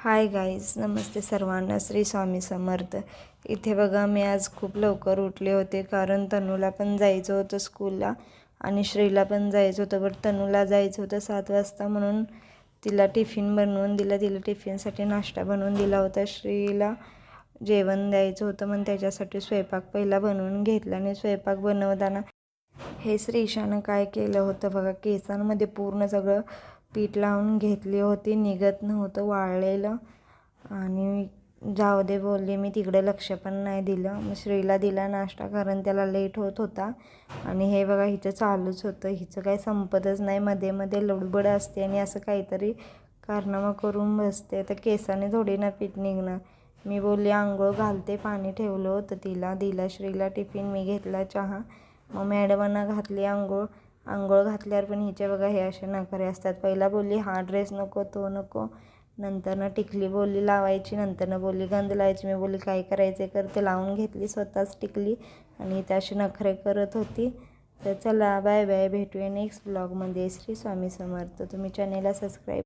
Hi guys, नमस्ते सर्वांना. श्री स्वामी समर्थ. इथे बघा, मी आज खूप लवकर उठले होते कारण तनूला पण जायचं होतं स्कूलला आणि श्रीला पण जायचं होतं. बट तनूला जायचं होतं 7 वाजता म्हणून तिला टिफिन बनवून दिला. तिला टिफिनसाठी नाश्ता बनवून दिला होता. श्रीला जेवण द्यायचं होतं म्हणून त्याच्यासाठी स्वयंपाक पहिला बनवून घेतला. आणि स्वयंपाक बनवताना हे श्रीशानं काय केलं होतं बघा, केसांमध्ये पूर्ण सगळं पीठ लावून घेतली होती. निघत नव्हतं, वाळलेलं. आणि जाऊ दे बोलले, मी तिकडे लक्ष पण नाही दिलं. मग श्रीला दिला नाश्ता कारण त्याला लेट होत होता. आणि हे बघा, हिचं चालूच होतं. हिचं काही संपतच नाही, मध्ये मध्ये लडबड असते आणि असं काहीतरी कारनामा करून बसते. तर केसाने थोडी ना पीठ निघणार. मी बोलली आंघोळ घालते, पाणी ठेवलं होतं तिला. दिला श्रीला टिफिन, मी घेतला चहा. मग मॅडमांना घातली आंघोळ. आंघोळ घातल्यावर पण हिचे बघा हे असे नखरे असतात. पहिला बोलली हा ड्रेस नको, तो नको. नंतरनं टिकली बोलली लावायची. नंतरनं बोलली गंध लावायची. मी बोलली काय करायचं करते. लावून घेतली स्वतःच टिकली आणि त्या अशी नखरे करत होती. तर चला, बाय बाय. भेटूया नेक्स्ट ब्लॉगमध्ये. श्री स्वामी समर्थ. तुम्ही चॅनेलला सबस्क्राईब